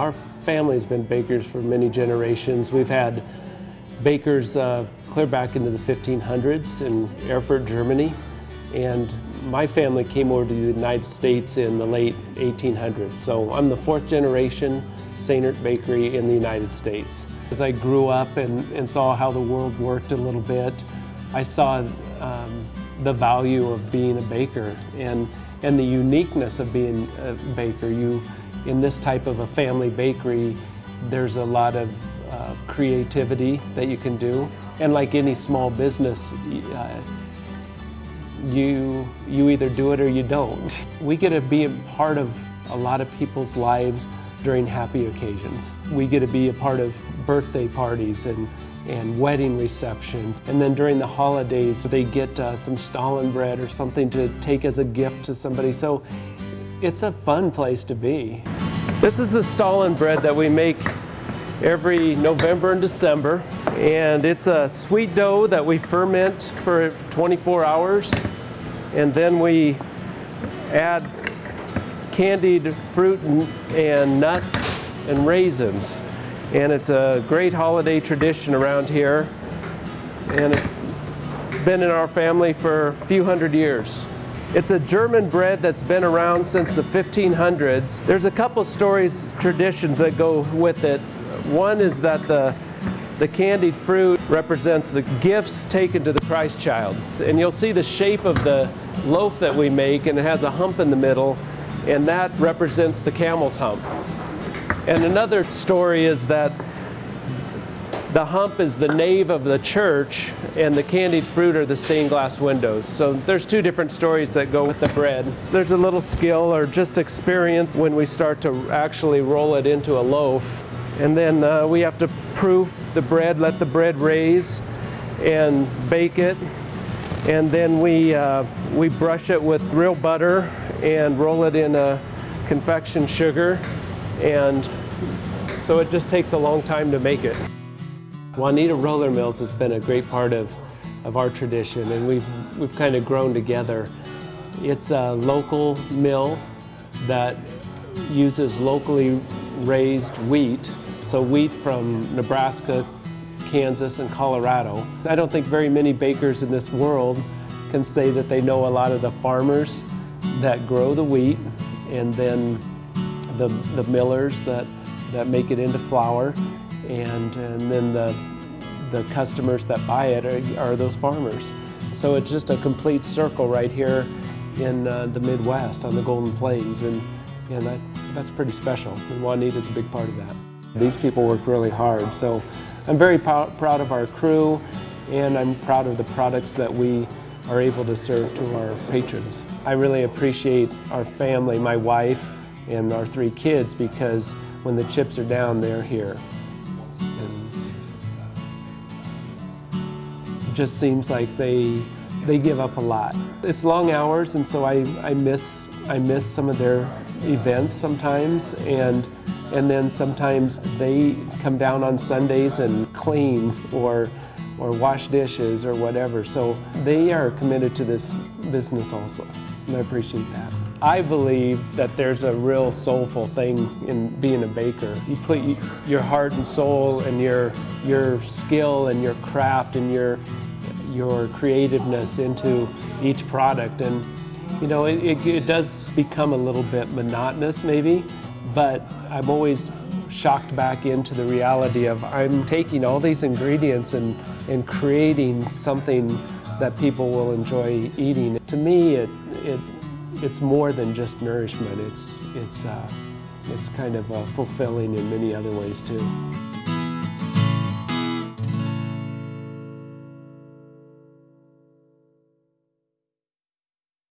Our family's been bakers for many generations. We've had bakers clear back into the 1500s in Erfurt, Germany, and my family came over to the United States in the late 1800s. So I'm the fourth generation Sehnert bakery in the United States. As I grew up and saw how the world worked a little bit, I saw the value of being a baker and the uniqueness of being a baker. In this type of a family bakery, there's a lot of creativity that you can do. And like any small business, you either do it or you don't. We get to be a part of a lot of people's lives during happy occasions. We get to be a part of birthday parties and wedding receptions. And then during the holidays, they get some Stollen bread or something to take as a gift to somebody. So it's a fun place to be. This is the Stollen bread that we make every November and December. And it's a sweet dough that we ferment for 24 hours. And then we add candied fruit and nuts and raisins. And it's a great holiday tradition around here. And it's been in our family for a few hundred years. It's a German bread that's been around since the 1500s. There's a couple stories, traditions that go with it. One is that the candied fruit represents the gifts taken to the Christ child. And you'll see the shape of the loaf that we make, and it has a hump in the middle, and that represents the camel's hump. And another story is that the hump is the nave of the church, and the candied fruit are the stained glass windows. So there's two different stories that go with the bread. There's a little skill or just experience when we start to actually roll it into a loaf. And then we have to proof the bread, let the bread raise, and bake it. And then we brush it with real butter and roll it in a confection sugar. And so it just takes a long time to make it. Wauneta Roller Mills has been a great part of our tradition, and we've kind of grown together. It's a local mill that uses locally raised wheat, so wheat from Nebraska, Kansas, and Colorado. I don't think very many bakers in this world can say that they know a lot of the farmers that grow the wheat, and then the millers that make it into flour, and then the customers that buy it are those farmers. So it's just a complete circle right here in the Midwest on the Golden Plains, and that's pretty special. And Wauneta's a big part of that. These people work really hard, so I'm very proud of our crew, and I'm proud of the products that we are able to serve to our patrons. I really appreciate our family, my wife, and our 3 kids, because when the chips are down, they're here. And it just seems like they give up a lot. It's long hours, and so I miss some of their events sometimes, and then sometimes they come down on Sundays and clean or wash dishes or whatever. So they are committed to this business also, and I appreciate that. I believe that there's a real soulful thing in being a baker. You put your heart and soul and your skill and your craft and your creativeness into each product, and you know, it does become a little bit monotonous maybe, but I'm always shocked back into the reality of I'm taking all these ingredients and creating something that people will enjoy eating. To me, it's more than just nourishment. It's kind of fulfilling in many other ways too.